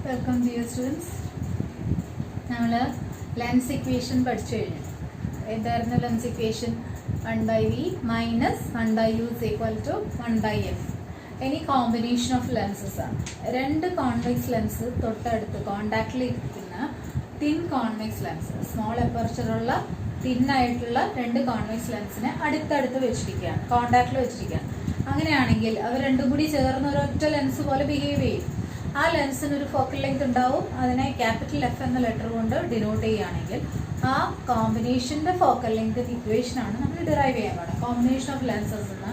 Welcome dear students. നമ്മൾ lens equation പഠിച്ചു കഴിഞ്ഞു. എന്തായിരുന്നു lens equation? 1/v minus 1/u is equal to 1/f. ഇനി കോമ്പിനേഷൻ ഓഫ് ലെൻസസ് ആണ്. രണ്ട് കോൺവെക്സ് ലെൻസ് തൊട്ടടുത്ത് കോണ്ടാക്റ്റിൽ ഇരിക്കുന്ന തിൻ കോൺവെക്സ് ലെൻസ്, സ്മോൾ അപ്പർച്ചറുള്ള തിന്നായിട്ടുള്ള രണ്ട് കോൺവെക്സ് ലെൻസിനെ അടുത്തടുത്ത് വെച്ചിരിക്കുകയാണ്, കോണ്ടാക്റ്റിൽ വെച്ചിരിക്കുകയാണ്. അങ്ങനെയാണെങ്കിൽ അവർ രണ്ടും കൂടി ചേർന്ന് ഒരൊറ്റ ലെൻസ് പോലെ ബിഹേവ് ചെയ്യും. ആ ലെൻസിന് ഒരു ഫോക്കൽ ലെങ്ത് ഉണ്ടാവും. അതിനെ ക്യാപിറ്റൽ എഫ് എന്ന ലെറ്റർ കൊണ്ട് ഡിനോട്ട് ചെയ്യുകയാണെങ്കിൽ ആ കോമ്പിനേഷൻ്റെ ഫോക്കൽ ലെങ്ത് ഇക്വേഷൻ ആണ് നമ്മൾ ഡിറൈവ് ചെയ്യാൻ പാടും. കോമ്പിനേഷൻ ഓഫ് ലെൻസസ് എന്ന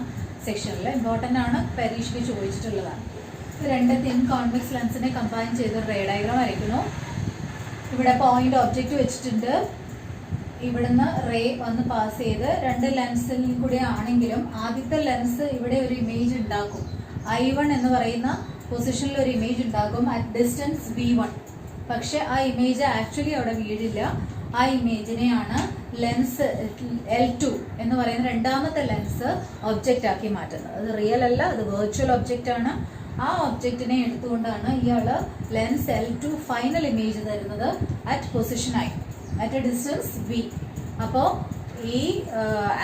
സെക്ഷനിൽ ഇമ്പോർട്ടൻ്റ് ആണ്, പരീക്ഷയ്ക്ക് ചോദിച്ചിട്ടുള്ളതാണ്. രണ്ട് തിൻ കോൺവെക്സ് ലെൻസിനെ കമ്പൈൻ ചെയ്ത് റേ ഡയഗ്രാം വരയ്ക്കുന്നു. ഇവിടെ പോയിന്റ് ഒബ്ജക്റ്റ് വെച്ചിട്ടുണ്ട്. ഇവിടുന്ന് റേ വന്ന് പാസ് ചെയ്ത് രണ്ട് ലെൻസിൽ കൂടെ ആണെങ്കിലും ആദ്യത്തെ ലെൻസ് ഇവിടെ ഒരു ഇമേജ് ഉണ്ടാക്കും. I1 എന്ന് പറയുന്ന പൊസിഷനിൽ ഒരു ഇമേജ് ഉണ്ടാകും അറ്റ് ഡിസ്റ്റൻസ് V1. പക്ഷെ ആ ഇമേജ് ആക്ച്വലി അവിടെ വീഴില്ല. ആ ഇമേജിനെയാണ് ലെൻസ് L2 എന്ന് പറയുന്ന രണ്ടാമത്തെ ലെൻസ് ഒബ്ജക്റ്റ് ആക്കി മാറ്റുന്നത്. അത് റിയൽ അല്ല, അത് വെർച്വൽ ഒബ്ജക്റ്റ് ആണ്. ആ ഒബ്ജക്റ്റിനെ എടുത്തുകൊണ്ടാണ് ഇയാൾ ലെൻസ് L2 ഫൈനൽ ഇമേജ് തരുന്നത് at position I, at A distance V. അപ്പോൾ ഈ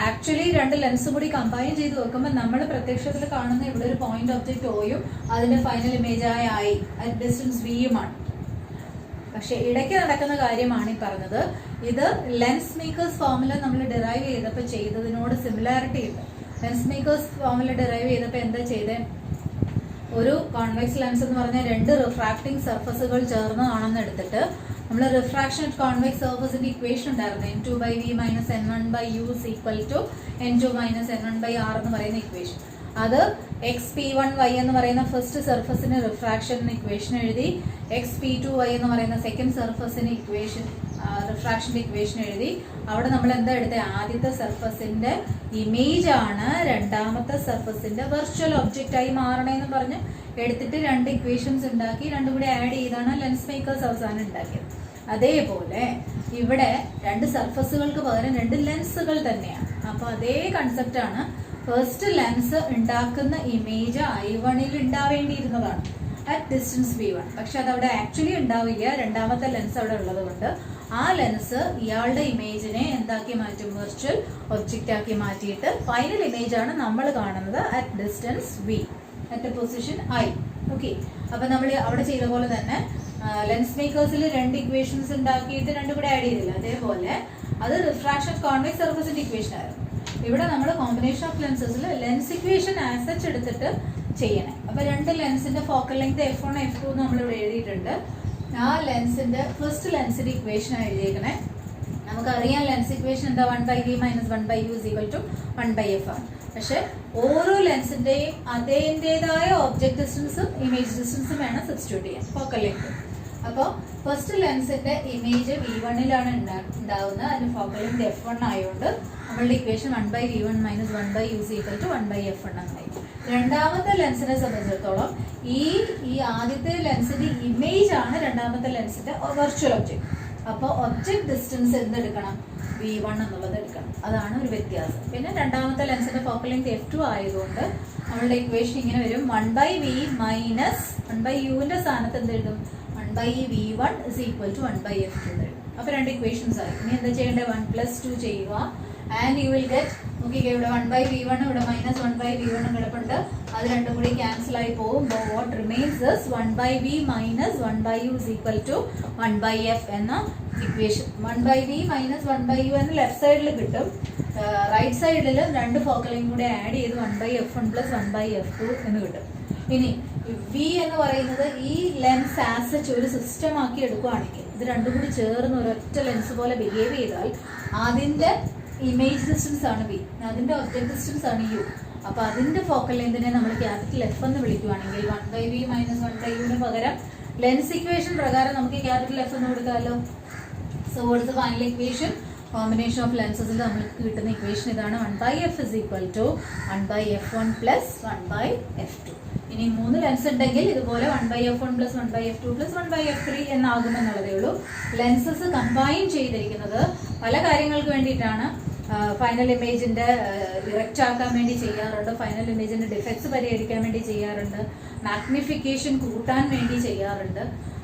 ആക്ച്വലി രണ്ട് ലെൻസും കൂടി കമ്പൈൻ ചെയ്ത് വെക്കുമ്പോൾ നമ്മൾ പ്രത്യക്ഷത്തിൽ കാണുന്ന ഇവിടെ ഒരു പോയിന്റ് ഒബ്ജക്റ്റ് ഓയും അതിന്റെ ഫൈനൽ ഇമേജായ I അറ്റ് ഡിസ്റ്റൻസ് വിയുമാണ്. പക്ഷെ ഇടയ്ക്ക് നടക്കുന്ന കാര്യമാണ് ഈ പറഞ്ഞത്. ഇത് ലെൻസ് മേക്കേഴ്സ് ഫോർമുല നമ്മൾ ഡിറൈവ് ചെയ്തപ്പോൾ ചെയ്തതിനോട് സിമിലാരിറ്റി ഉണ്ട്. ലെൻസ് മേക്കേഴ്സ് ഫോർമുല ഡിറൈവ് ചെയ്തപ്പോൾ എന്താ ചെയ്തത്? ഒരു കോൺവെക്സ് ലെൻസ് എന്ന് പറഞ്ഞാൽ രണ്ട് റിഫ്രാക്റ്റിംഗ് സർഫസുകൾ ചേർന്നതാണെന്ന് എടുത്തിട്ട് നമ്മൾ റിഫ്രാക്ഷൻ അറ്റ് കോൺവെക്സ് സർഫസിന്റെ ഇക്വേഷൻ ഉണ്ടായിരുന്നു. n2/v minus n1/u is equal to n2 minus n1/r എന്ന് പറയുന്ന ഇക്വേഷൻ. അത് xp1y എന്ന് പറയുന്ന ഫസ്റ്റ് സർഫസിന് റിഫ്രാക്ഷൻ ഇക്വേഷൻ എഴുതി, xp2y എന്ന് പറയുന്ന സെക്കൻഡ് സർഫസിന് ഇക്വേഷൻ റിഫ്രാക്ഷന്റെ ഇക്വേഷൻ എഴുതി. അവിടെ നമ്മൾ എന്താ എടുത്തത്? ആദ്യത്തെ സർഫസിന്റെ ഇമേജ് ആണ് രണ്ടാമത്തെ സർഫസിന്റെ വെർച്വൽ ഒബ്ജക്റ്റ് ആയി മാറണേന്ന് പറഞ്ഞ് എടുത്തിട്ട് രണ്ട് ഇക്വേഷൻസ് ഉണ്ടാക്കി, രണ്ടും കൂടി ആഡ് ചെയ്താണ് ലെൻസ് മേക്കേഴ്സ് അവസാനം ഉണ്ടാക്കിയത്. അതേപോലെ ഇവിടെ രണ്ട് സർഫസുകൾക്ക് പകരം രണ്ട് ലെൻസുകൾ തന്നെയാണ്. അപ്പൊ അതേ കൺസെപ്റ്റ് ആണ്. ഫസ്റ്റ് ലെൻസ് ഉണ്ടാക്കുന്ന ഇമേജ് I1 ഉണ്ടാവേണ്ടിയിരുന്നതാണ് അറ്റ് ഡിസ്റ്റൻസ് V1. പക്ഷെ അതവിടെ ആക്ച്വലി ഉണ്ടാവില്ല, രണ്ടാമത്തെ ലെൻസ് അവിടെ ഉള്ളത് കൊണ്ട്. ആ ലെൻസ് ഇയാളുടെ ഇമേജിനെ എന്താക്കി മാറ്റും? വെർച്വൽ ഒബ്ജക്റ്റ് ആക്കി മാറ്റിയിട്ട് ഫൈനൽ ഇമേജ് ആണ് നമ്മൾ കാണുന്നത് at distance V, at position I. Okay, അപ്പൊ നമ്മൾ അവിടെ ചെയ്ത പോലെ തന്നെ ലെൻസ് മേക്കേഴ്സിൽ രണ്ട് ഇക്വേഷൻസ് ഉണ്ടാക്കിയിട്ട് രണ്ടും കൂടെ ആഡ് ചെയ്തില്ല. അതേപോലെ അത് റിഫ്രാക്ഷൻ കോൺവെക്സ് സർഫസിന്റെ ഇക്വേഷൻ ആയിരുന്നു. ഇവിടെ നമ്മൾ കോമ്പിനേഷൻ ഓഫ് ലെൻസസിൽ ലെൻസ് ഇക്വേഷൻ ആസച്ച് എടുത്തിട്ട് ചെയ്യണേ. അപ്പൊ രണ്ട് ലെൻസിന്റെ ഫോക്കൽ ലെങ്ത് F1 F2 നമ്മൾ ഇവിടെ എഴുതിയിട്ടുണ്ട്. ആ ലെൻസിന്റെ ഫസ്റ്റ് ലെൻസിന്റെ ഇക്വേഷൻ എഴുതിയേക്കണേ. നമുക്കറിയാം ലെൻസ് ഇക്വേഷൻ എന്താ? 1/v minus 1/u is equal to 1/f ആണ്. പക്ഷെ ഓരോ ലെൻസിന്റെയും അതിൻ്റെതായ ഒബ്ജക്ട് ഡിസ്റ്റൻസും ഇമേജ് ഡിസ്റ്റൻസും വേണം സബ്സ്റ്റിറ്റ്യൂട്ട് ചെയ്യാൻ ഫോക്കൽ ലെങ്ത്. അപ്പോൾ ഫസ്റ്റ് ലെൻസിന്റെ ഇമേജ് V1 ഉണ്ടാവുന്നത്. അതിന് ഫോക്കൽ ലെങ്ത് F1 ആയതുകൊണ്ട് നമ്മളുടെ equation 1/v1 minus 1/u is equal to 1/f1 എന്നായി. രണ്ടാമത്തെ ലെൻസിനെ സംബന്ധിച്ചിടത്തോളം ഈ ആദ്യത്തെ ലെൻസിന്റെ ഇമേജ് ആണ് രണ്ടാമത്തെ ലെൻസിന്റെ വെർച്വൽ ഒബ്ജക്ട്. അപ്പോൾ ഒബ്ജക്ട് ഡിസ്റ്റൻസ് എന്തെടുക്കണം? V1 എന്നുള്ളത് എടുക്കണം. അതാണ് ഒരു വ്യത്യാസം. പിന്നെ രണ്ടാമത്തെ ലെൻസിന്റെ ഫോക്കൽ ലെങ്ത് F2 ആയതുകൊണ്ട് നമ്മളുടെ ഇക്വേഷൻ ഇങ്ങനെ വരും. 1/v മൈനസ് 1/uന്റെ സ്ഥാനത്ത് എന്ത് എഴുതും? 1/v1 is equal to 1/f2 എന്ന് എഴുതും. അപ്പൊ രണ്ട് ഇക്വേഷൻസ് ആയി. ഇനി എന്താ ചെയ്യേണ്ടത്? 1+2 ചെയ്യുക ആൻഡ് യു വിൽ ഗെറ്റ്. നോക്കിക്കേ, ഇവിടെ 1/v1 ഇവിടെ മൈനസ് 1/v1 കിടപ്പുണ്ട്. അത് രണ്ടും കൂടി ക്യാൻസൽ ആയി പോകും. What remains is 1/v minus 1/u is equal to 1/f എന്ന ഇക്വേഷൻ. 1/v മൈനസ് 1/u എന്ന് ലെഫ്റ്റ് സൈഡിൽ കിട്ടും. റൈറ്റ് സൈഡിൽ രണ്ട് ഫോക്കലും കൂടി ആഡ് ചെയ്ത് 1/f1 പ്ലസ് 1/f2 എന്ന് കിട്ടും. ഇനി V എന്ന് പറയുന്നത് ഈ ലെൻസ് ആസച്ച് ഒരു സിസ്റ്റം ആക്കി എടുക്കുകയാണെങ്കിൽ ഇത് രണ്ടും കൂടി ചേർന്ന് ഒരൊറ്റ ലെൻസ് പോലെ ബിഹേവ് ചെയ്താൽ അതിന്റെ ഇമേജ് ഡിസ്റ്റൻസ് ആണ് V, അതിന്റെ ഒബ്ജക്ട് ഡിസ്റ്റൻസ് ആണ് U. അപ്പൊ അതിന്റെ ഫോക്കൽ ലെങ്തിനെ നമ്മൾ ക്യാപിറ്റൽ F എന്ന് വിളിക്കുകയാണെങ്കിൽ 1/v മൈനസ് 1/u പകരം ലെൻസ് ഇക്വേഷൻ പ്രകാരം നമുക്ക് ക്യാപിറ്റൽ F എന്ന് കൊടുക്കാമല്ലോ. So what is the final equation? Combination of ലെൻസസിൽ നമുക്ക് കിട്ടുന്ന ഇക്വേഷൻ ഇതാണ്. 1/f is equal to 1/f1 plus 1/f2. ഇനി മൂന്ന് ലെൻസ് ഉണ്ടെങ്കിൽ ഇതുപോലെ 1/f1 plus 1/f2 plus 1/f3 എന്നാകുമെന്നുള്ളതേ ഉള്ളൂ. ലെൻസസ് കമ്പൈൻ ചെയ്തിരിക്കുന്നത് പല കാര്യങ്ങൾക്ക് വേണ്ടിയിട്ടാണ്. ഫൈനൽ ഇമേജിന്റെ ഇറക്റ്റ് ആക്കാൻ വേണ്ടി ചെയ്യാറുണ്ട്, ഫൈനൽ ഇമേജിന്റെ ഡിഫക്ട്സ് പരിഹരിക്കാൻ വേണ്ടി ചെയ്യാറുണ്ട്, മാഗ്നിഫിക്കേഷൻ കൂട്ടാൻ വേണ്ടി ചെയ്യാറുണ്ട്.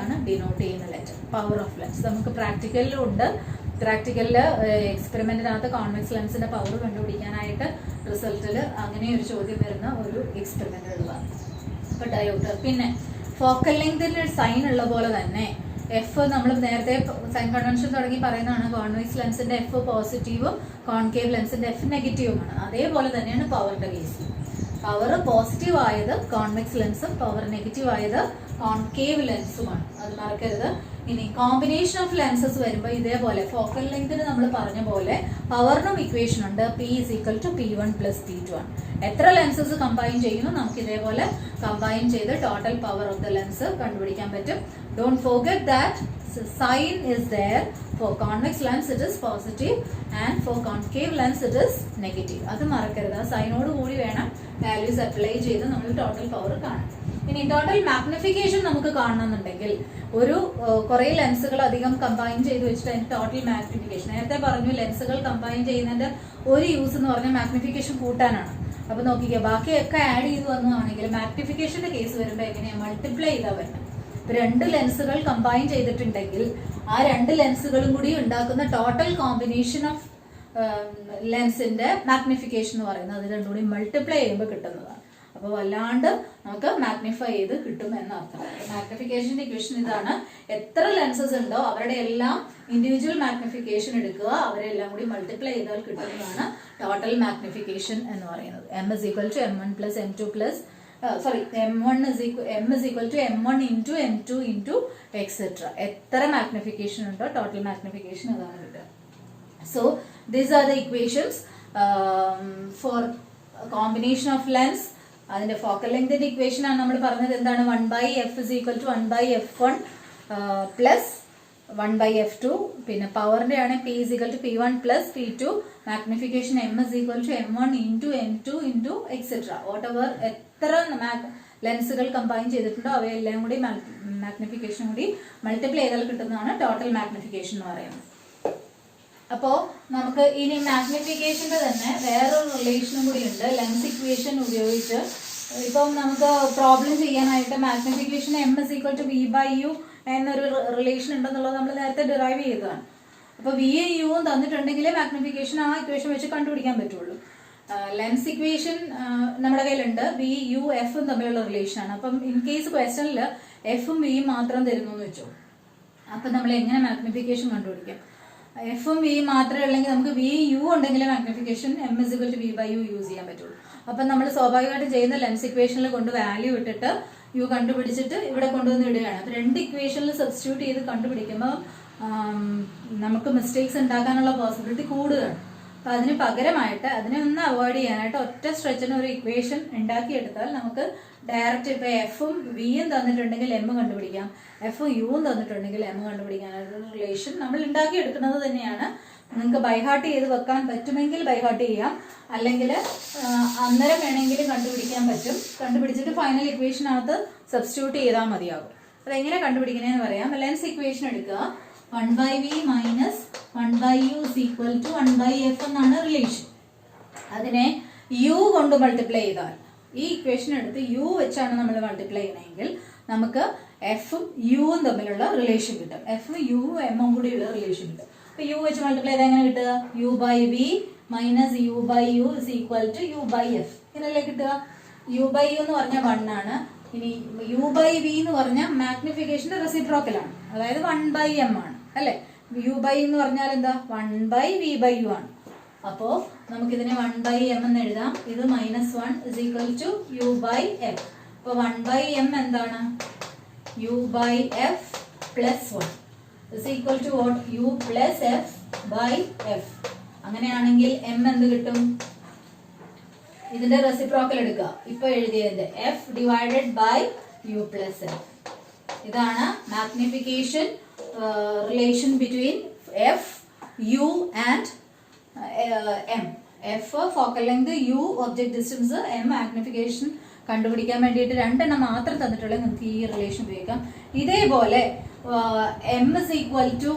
ആണ് ഡിനോട്ട് ചെയ്യുന്ന ലെറ്റർ. പവർ ഓഫ് ലെൻസ് നമുക്ക് പ്രാക്ടിക്കലിലും ഉണ്ട്. പ്രാക്ടിക്കലിൽ എക്സ്പെരിമെന്റിനകത്ത് കോൺവെക്സ് ലെൻസിന്റെ പവർ കണ്ടുപിടിക്കാനായിട്ട് റിസൾട്ടിൽ അങ്ങനെ ഒരു ചോദ്യം വരുന്ന ഒരു എക്സ്പെരിമെന്റ് ഉള്ളതാണ്. അപ്പോൾ ഡയോപ്റ്റർ. പിന്നെ ഫോക്കൽ ലെങ്തിന്റെ സൈൻ ഉള്ള പോലെ തന്നെ എഫ് നമ്മൾ നേരത്തെ സൈൻ കൺവെൻഷൻ തുടങ്ങി പറയുന്നതാണ്. കോൺവെക്സ് ലെൻസിന്റെ എഫ് പോസിറ്റീവും കോൺകേവ് ലെൻസിന്റെ എഫ് നെഗറ്റീവുമാണ്. അതേപോലെ തന്നെയാണ് പവറിന്റെ കേസ്. പവർ പോസിറ്റീവ് ആയത് കോൺവെക്സ് ലെൻസും പവർ നെഗറ്റീവ് ആയത് കോൺകേവ് ലെൻസുമാണ്. അത് മറക്കരുത്. ഇനി കോമ്പിനേഷൻ ഓഫ് ലെൻസസ് വരുമ്പോൾ ഇതേപോലെ ഫോക്കൽ ലെങ്തിന് നമ്മൾ പറഞ്ഞ പോലെ പവറിനും ഇക്വേഷൻ ഉണ്ട്. P = P1 + P2 ആണ്. എത്ര ലെൻസസ് കമ്പൈൻ ചെയ്യുന്നു നമുക്ക് ഇതേപോലെ കമ്പൈൻ ചെയ്ത് total power of the lens കണ്ടുപിടിക്കാൻ പറ്റും. Don't forget that sign is there. For convex lens it is positive and for concave lens it is negative. അത് മറക്കരുത്. ആ സൈനോട് കൂടി വേണം വാല്യൂസ് അപ്ലൈ ചെയ്ത് നമ്മൾ ടോട്ടൽ പവർ കാണാൻ. ഇനി ടോട്ടൽ മാഗ്നിഫിക്കേഷൻ നമുക്ക് കാണണമെന്നുണ്ടെങ്കിൽ ഒരു കുറേ ലെൻസുകൾ അധികം കമ്പൈൻ ചെയ്ത് വെച്ചിട്ട് അതിന്റെ ടോട്ടൽ മാഗ്നിഫിക്കേഷൻ നേരത്തെ പറഞ്ഞു. ലെൻസുകൾ കമ്പൈൻ ചെയ്യുന്നതിന്റെ ഒരു യൂസ് എന്ന് പറഞ്ഞാൽ മാഗ്നിഫിക്കേഷൻ കൂട്ടാനാണ്. അപ്പൊ നോക്കിക്കുക, ബാക്കിയൊക്കെ ആഡ് ചെയ്ത് വന്നതാണെങ്കിൽ മാഗ്നിഫിക്കേഷന്റെ കേസ് വരുമ്പോൾ എങ്ങനെയാണ് മൾട്ടിപ്ലൈ ചെയ്താൽ വരുന്നത്. രണ്ട് ലെൻസുകൾ കമ്പൈൻ ചെയ്തിട്ടുണ്ടെങ്കിൽ ആ രണ്ട് ലെൻസുകളും കൂടി ഉണ്ടാക്കുന്ന ടോട്ടൽ കോമ്പിനേഷൻ ഓഫ് ലെൻസിന്റെ മാഗ്നിഫിക്കേഷൻ എന്ന് പറയുന്നത് അത് രണ്ടും കൂടി മൾട്ടിപ്ലൈ ചെയ്യുമ്പോൾ കിട്ടുന്നതാണ്. അപ്പോൾ വല്ലാണ്ട് നമുക്ക് മാഗ്നിഫൈ ചെയ്ത് കിട്ടും എന്നർത്ഥം. മാഗ്നിഫിക്കേഷന്റെ ഇക്വേഷൻ ഇതാണ്. എത്ര ലെൻസസ് ഉണ്ടോ അവരുടെ എല്ലാം ഇൻഡിവിജ്വൽ മാഗ്നിഫിക്കേഷൻ എടുക്കുക, അവരെല്ലാം കൂടി മൾട്ടിപ്ലൈ ചെയ്താൽ കിട്ടുന്നതാണ് ടോട്ടൽ മാഗ്നിഫിക്കേഷൻ എന്ന് പറയുന്നത്. M = M1 + M2 M1 = M1 × M2 × etc. എത്ര മാഗ്നിഫിക്കേഷൻ ഉണ്ടോ ടോട്ടൽ മാഗ്നിഫിക്കേഷൻ അതാണ് കിട്ടുക. So these are the equations four combination of lens. അതിന്റെ ഫോക്കൽ ലെങ്തിന്റെ ഇക്വേഷൻ ആണ് നമ്മൾ പറഞ്ഞത്. എന്താണ്? 1/f = 1/f1 + 1/f2. പിന്നെ പവറിന്റെ ആണ് P = P1 + P2. Magnification M = M1 × M2 × etc. whatever എത്ര ലെൻസുകൾ കമ്പൈൻ ചെയ്തിട്ടുണ്ടോ അവയെല്ലാം കൂടി മാഗ്നിഫിക്കേഷൻ കൂടി മൾട്ടിപ്ലൈ ചെയ്താൽ കിട്ടുന്നതാണ് ടോട്ടൽ മാഗ്നിഫിക്കേഷൻ എന്ന് പറയുന്നത്. അപ്പോൾ നമുക്ക് ഇനി മാഗ്നിഫിക്കേഷന്റെ തന്നെ വേറൊരു റിലേഷനും കൂടി ഉണ്ട്. ലെൻസ് ഇക്വേഷൻ ഉപയോഗിച്ച് ഇപ്പം നമുക്ക് പ്രോബ്ലം ചെയ്യാനായിട്ട് മാഗ്നിഫിക്കേഷൻ M = V/U എന്നൊരു റിലേഷൻ ഉണ്ടെന്നുള്ളത് നമ്മൾ നേരത്തെ ഡിറൈവ് ചെയ്തതാണ്. അപ്പോൾ V യും U തന്നിട്ടുണ്ടെങ്കിലേ മാഗ്നിഫിക്കേഷൻ ആ ഇക്വേഷൻ വെച്ച് കണ്ടുപിടിക്കാൻ പറ്റുള്ളൂ. ലെൻസ് ഇക്വേഷൻ നമ്മുടെ കയ്യിലുണ്ട്. V, U, F തമ്മിലുള്ള റിലേഷൻ ആണ്. അപ്പം ഇൻ കേസ് ക്വസ്റ്റനിൽ എഫും വിയും മാത്രം തരുന്നു എന്ന് വെച്ചോ, അപ്പം നമ്മൾ എങ്ങനെ മാഗ്നിഫിക്കേഷൻ കണ്ടുപിടിക്കാം? എഫും വി മാത്രമേ ഉള്ളെങ്കിൽ നമുക്ക് V, U ഉണ്ടെങ്കിലേ മാഗ്നിഫിക്കേഷൻ M = V/U യൂസ് ചെയ്യാൻ പറ്റുള്ളൂ. അപ്പം നമ്മൾ സ്വാഭാവികമായിട്ട് ചെയ്യുന്ന ലെൻസ് ഇക്വേഷനിൽ കൊണ്ട് വാല്യൂ ഇട്ടിട്ട് യു കണ്ടുപിടിച്ചിട്ട് ഇവിടെ കൊണ്ടുവന്ന് ഇടുകയാണ്. അപ്പോൾ രണ്ട് ഇക്വേഷനിൽ സബ്സ്റ്റിറ്റ്യൂട്ട് ചെയ്ത് കണ്ടുപിടിക്കുമ്പോൾ നമുക്ക് മിസ്റ്റേക്സ് ഉണ്ടാക്കാനുള്ള പോസിബിലിറ്റി കൂടുതലാണ്. അപ്പം അതിന് പകരമായിട്ട് അതിനെ ഒന്ന് അവോയ്ഡ് ചെയ്യാനായിട്ട് ഒറ്റ സ്ട്രെച്ചിന് ഒരു ഇക്വേഷൻ ഉണ്ടാക്കിയെടുത്താൽ നമുക്ക് ഡയറക്റ്റ് ഇപ്പോൾ എഫും വിയും തന്നിട്ടുണ്ടെങ്കിൽ എം കണ്ടുപിടിക്കാം, എഫും യുവും തന്നിട്ടുണ്ടെങ്കിൽ എം കണ്ടുപിടിക്കാനായിട്ടുള്ള റിലേഷൻ നമ്മൾ ഉണ്ടാക്കിയെടുക്കുന്നത് തന്നെയാണ്. നിങ്ങൾക്ക് ബൈഹാർട്ട് ചെയ്ത് വെക്കാൻ പറ്റുമെങ്കിൽ ബൈഹാർട്ട് ചെയ്യാം, അല്ലെങ്കിൽ അന്നേരം വേണമെങ്കിലും കണ്ടുപിടിക്കാൻ പറ്റും. കണ്ടുപിടിച്ചിട്ട് ഫൈനൽ ഇക്വേഷനകത്ത് സബ്സ്റ്റിറ്റ്യൂട്ട് ചെയ്താൽ മതിയാകും. അതെങ്ങനെ കണ്ടുപിടിക്കണേന്ന് പറയാം. ലെൻസ് ഇക്വേഷൻ എടുക്കുക. 1/v minus 1/u is equal to 1/f എന്നാണ് റിലേഷൻ. അതിനെ യു കൊണ്ട് മൾട്ടിപ്ലൈ ചെയ്താൽ, ഈ ഇക്വേഷൻ എടുത്ത് യു വെച്ചാണ് നമ്മൾ മൾട്ടിപ്ലൈ ചെയ്യണമെങ്കിൽ നമുക്ക് എഫും യുവും തമ്മിലുള്ള റിലേഷൻ കിട്ടും. എഫും യുവും എമ്മും കൂടിയുള്ള റിലേഷൻ കിട്ടും. അപ്പൊ യു വെച്ച് മൾട്ടിപ്ലൈ ചെയ്താൽ എങ്ങനെ കിട്ടുക? u/v minus u/u is equal to u/f. ഇങ്ങനല്ലേ കിട്ടുക? u/u എന്ന് പറഞ്ഞാൽ 1 ആണ്. ഇനി u/v എന്ന് പറഞ്ഞാൽ മാഗ്നിഫിക്കേഷന്റെ റെസിപ്രോക്കൽ ആണ്, അതായത് 1/m ആണ് അല്ലെ. u/u എന്ന് പറഞ്ഞാൽ എന്താ? 1/v/u ആണ്. അപ്പോ നമുക്കിതിനെ 1/m എന്ന് എഴുതാം. ഇത് -1 is equal to u/f. അപ്പൊ 1/m എന്താണ്? u/f plus 1 is equal to what? u plus f/f. അങ്ങനെയാണെങ്കിൽ m എന്ത് കിട്ടും? ഇതിന്റെ റെസിപ്രോക്കൽ എടുക്കുക. ഇപ്പൊ എഴുതിയതിന്റെ f divided by u plus f. ഇതാണ് magnification relation between f, u and m. f focal length, u object distance, m magnification കണ്ടുപിടിക്കാൻ വേണ്ടിയിട്ട് രണ്ടെണ്ണം മാത്രം തന്നിട്ടുള്ളത് നമുക്ക് ഈ റിലേഷൻ ഉപയോഗിക്കാം. ഇതേപോലെ m is equal to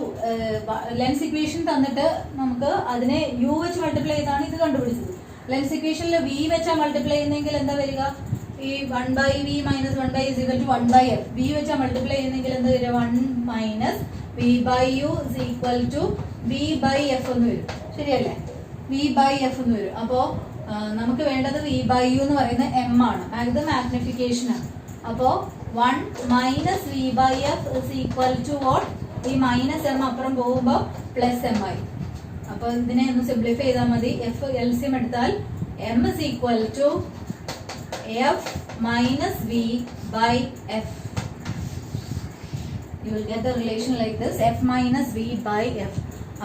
lens equation തന്നിട്ട് നമുക്ക് അതിനെ u വെച്ച് മൾട്ടിപ്ലൈ ചെയ്താണ് ഇത് കണ്ടുപിടിച്ചത്. ലെൻസ് ഇക്വേഷനിൽ v വെച്ചാൽ മൾട്ടിപ്ലൈ ചെയ്യുന്നെങ്കിൽ എന്താ വരിക? ഈ 1/v minus 1/u is equal to 1/f. v വെച്ചാൽ മൾട്ടിപ്ലൈ ചെയ്യുന്നെങ്കിൽ എന്താ വരിക? 1 minus v/u is equal to v/f എന്ന് വരും. ശരിയല്ലേ? v/f എന്ന് വരും. അപ്പോൾ നമുക്ക് വേണ്ടത് v/u എന്ന് പറയുന്നത് m ആണ്, ഇത് മാഗ്നിഫിക്കേഷൻ ആണ്. അപ്പോൾ 1 minus v/f is equal to what? ഈ മൈനസ് m അപ്പുറം പോകുമ്പോൾ പ്ലസ് m ആയി. അപ്പൊ ഇതിനെ ഒന്ന് സിംപ്ലിഫൈ ചെയ്താൽ മതി. എഫ് എൽസിയം എടുത്താൽ m is equal to f minus v by f. You will get the relation like this, f minus v by f.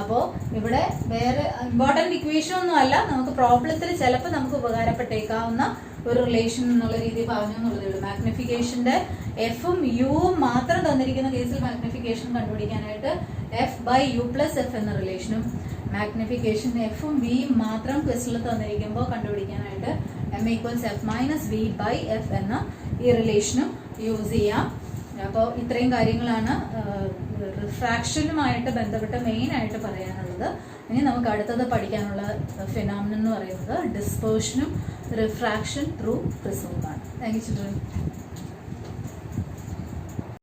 അപ്പോൾ ഇവിടെ വേറെ ഇമ്പോർട്ടൻറ്റ് ഇക്വേഷൻ ഒന്നും അല്ല, നമുക്ക് പ്രോബ്ലത്തിൽ ചിലപ്പോൾ നമുക്ക് ഉപകാരപ്പെട്ടേക്കാവുന്ന ഒരു റിലേഷൻ എന്നുള്ള രീതിയിൽ പറഞ്ഞു എന്നുള്ളതേ ഉള്ളൂ. മാഗ്നിഫിക്കേഷന്റെ എഫും യുവും മാത്രം തന്നിരിക്കുന്ന കേസിൽ മാഗ്നിഫിക്കേഷൻ കണ്ടുപിടിക്കാനായിട്ട് F by U plus F എന്ന റിലേഷനും, മാഗ്നിഫിക്കേഷൻ എഫും വിയും മാത്രം ക്വസ്റ്റിൽ തന്നിരിക്കുമ്പോൾ കണ്ടുപിടിക്കാനായിട്ട് M equals F minus V by F എന്ന ഈ റിലേഷനും യൂസ് ചെയ്യാം. അപ്പോൾ ഇത്രയും കാര്യങ്ങളാണ് റിഫ്രാക്ഷനുമായിട്ട് ബന്ധപ്പെട്ട് മെയിൻ ആയിട്ട് പറയാനുള്ളത്. ഇനി നമുക്ക് അടുത്തത് പഠിക്കാനുള്ള ഫിനോമിനൻ എന്ന് പറയുന്നത് ഡിസ്പേർഷനും റിഫ്രാക്ഷൻ ത്രൂ പ്രിസവുമാണ്. Thank you children.